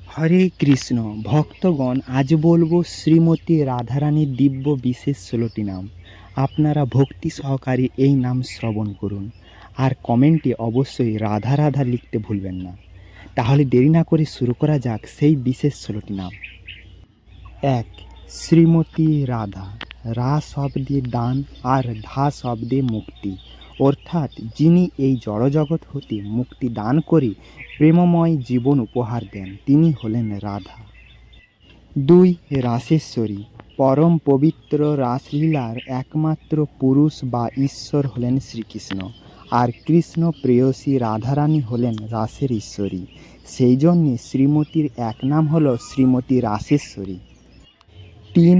হরে কৃষ্ণ ভক্তগণ, আজ বলবো শ্রীমতী রাধারানীর দিব্য বিশেষ 16টি নাম। আপনারা ভক্তি সহকারে এই নাম শ্রবণ করুন, আর কমেন্টে অবশ্যই রাধা রাধা লিখতে ভুলবেন না। তাহলে দেরি না করে শুরু করা যাক সেই বিশেষ 16টি নাম। 1. শ্রীমতী রাধা। রা শব্দে দান আর ধা শব্দে মুক্তি, অর্থাৎ যিনি এই জড়জগৎ হতে মুক্তি দান করে প্রেমময় জীবন উপহার দেন, তিনি হলেন রাধা। 2. রাসেশ্বরী। পরম পবিত্র রাসলীলার একমাত্র পুরুষ বা ঈশ্বর হলেন শ্রীকৃষ্ণ, আর কৃষ্ণ প্রেয়সী রাধারানী হলেন রাসের ঈশ্বরী। সেই জন্যে শ্রীমতীর এক নাম হল শ্রীমতী রাসেশ্বরী। 3.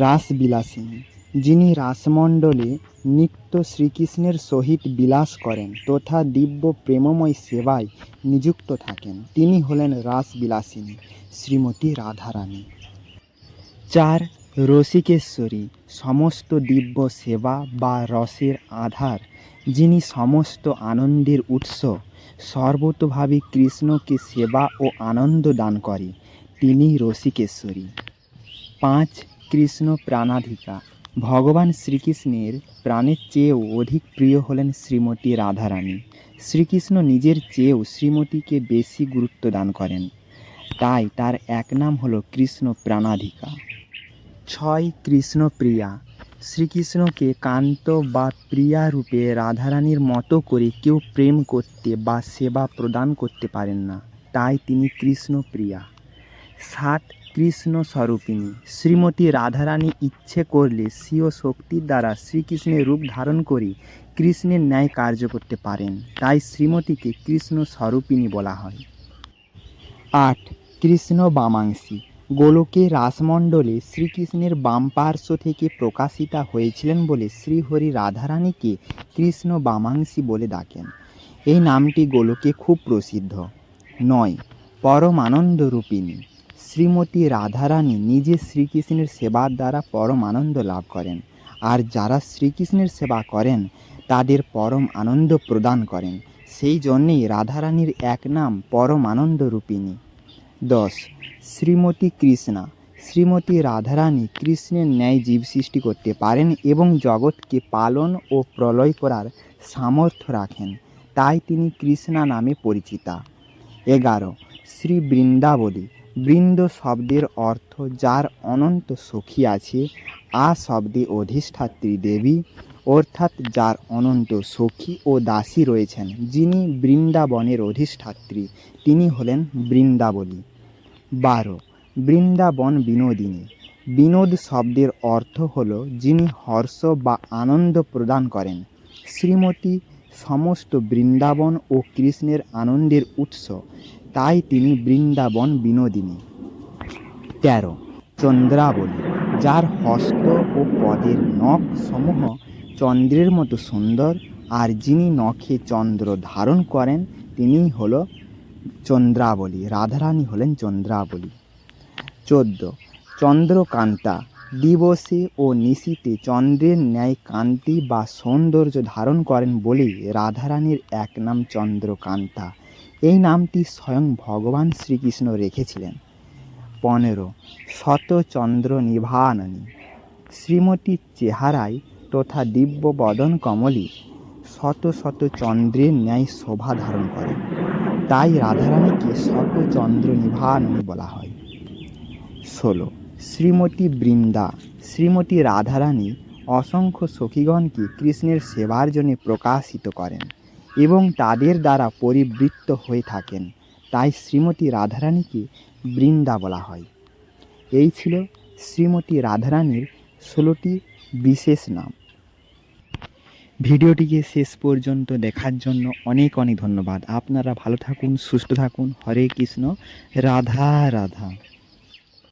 রাসবিলাসিনী। যিনি রাসমণ্ডলে নিত্য শ্রীকৃষ্ণের সহিত বিলাস করেন তথা দিব্য প্রেমময় সেবায় নিযুক্ত থাকেন, তিনি হলেন রাসবিলাসিনী শ্রীমতী রাধারানী। 4. রসিকেশ্বরী। সমস্ত দিব্য সেবা বা রসের আধার, যিনি সমস্ত আনন্দের উৎস, সর্বতোভাবে কৃষ্ণকে সেবা ও আনন্দ দান করে, তিনি রসিকেশ্বরী। 5. কৃষ্ণ প্রাণাধিকা। ভগবান শ্রীকৃষ্ণের প্রাণের চেয়েও অধিক প্রিয় হলেন শ্রীমতী রাধারানী। শ্রীকৃষ্ণ নিজের চেয়েও শ্রীমতীকে বেশি গুরুত্ব দান করেন, তাই তার এক নাম হল কৃষ্ণ প্রাণাধিকা। 6. কৃষ্ণপ্রিয়া। শ্রীকৃষ্ণকে কান্ত বা প্রিয়া রূপে রাধারানীর মতো করে কেউ প্রেম করতে বা সেবা প্রদান করতে পারেন না, তাই তিনি কৃষ্ণপ্রিয়া। 7. কৃষ্ণ স্বরূপিণী। শ্রীমতী রাধারানী ইচ্ছে করলে স্বীয় শক্তির দ্বারা শ্রীকৃষ্ণের রূপ ধারণ করে কৃষ্ণের ন্যায় কার্য করতে পারেন, তাই শ্রীমতীকে কৃষ্ণ স্বরূপিণী বলা হয়। 8. কৃষ্ণ বামাংশী। গোলকে রাসমণ্ডলে শ্রীকৃষ্ণের বাম পার্শ্ব থেকে প্রকাশিতা হয়েছিলেন বলে শ্রীহরি রাধারানীকে কৃষ্ণ বামাংশী বলে ডাকেন। এই নামটি গোলকে খুব প্রসিদ্ধ। 9. পরমানন্দ রূপিণী। শ্রীমতী রাধারানী নিজে শ্রীকৃষ্ণের সেবার দ্বারা পরম আনন্দ লাভ করেন, আর যারা শ্রীকৃষ্ণের সেবা করেন তাদের পরম আনন্দ প্রদান করেন, সেই জন্যেই রাধারানীর এক নাম পরম আনন্দ রূপিণী। 10. শ্রীমতী কৃষ্ণা। শ্রীমতী রাধারানী কৃষ্ণের ন্যায় জীব সৃষ্টি করতে পারেন এবং জগৎকে পালন ও প্রলয় করার সামর্থ্য রাখেন, তাই তিনি কৃষ্ণা নামে পরিচিতা। 11. শ্রী বৃন্দাবলী। বৃন্দ শব্দের অর্থ যার অনন্ত সখী আছে, আ শব্দে অধিষ্ঠাত্রী দেবী, অর্থাৎ যার অনন্ত সখী ও দাসী রয়েছেন, যিনি বৃন্দাবনের অধিষ্ঠাত্রী, তিনি হলেন বৃন্দাবলী। 12. বৃন্দাবন বিনোদিনী। বিনোদ শব্দের অর্থ হল যিনি হর্ষ বা আনন্দ প্রদান করেন। শ্রীমতী সমস্ত বৃন্দাবন ও কৃষ্ণের আনন্দের উৎস, তাই তিনি বৃন্দাবন বিনোদিনী। 13. চন্দ্রাবলী। যার হস্ত ও পদের নখ সমূহ চন্দ্রের মতো সুন্দর, আর যিনি নখে চন্দ্র ধারণ করেন তিনি হল চন্দ্রাবলী, রাধারানী হলেন চন্দ্রাবলী। 14. চন্দ্রকান্তা। দিবসে ও নিশীতে চন্দ্রের ন্যায় কান্তি বা সৌন্দর্য ধারণ করেন বলেই রাধারানীর এক নাম চন্দ্রকান্তা। এই নামটি স্বয়ং ভগবান শ্রীকৃষ্ণ রেখেছিলেন। 15. শতচন্দ্র নিভাননী। শ্রীমতীর চেহারায় তথা দিব্য বদন কমলে শত শত চন্দ্রের ন্যায় শোভা ধারণ করেন, তাই রাধারানীকে শতচন্দ্র নিভাননী বলা হয়। 16. শ্রীমতী বৃন্দা। শ্রীমতী রাধারানী অসংখ্য সখীগণকে কৃষ্ণের সেবার জন্য প্রকাশিত করেন এবং তাদের দ্বারা পরিবৃত্ত হয়ে থাকেন, তাই শ্রীমতী রাধারানীকে বৃন্দা বলা হয়। এই ছিল শ্রীমতী রাধারানীর 16টি বিশেষ নাম। ভিডিওটিকে শেষ পর্যন্ত দেখার জন্য অনেক অনেক ধন্যবাদ। আপনারা ভালো থাকুন, সুস্থ থাকুন। হরে কৃষ্ণ, রাধা রাধা।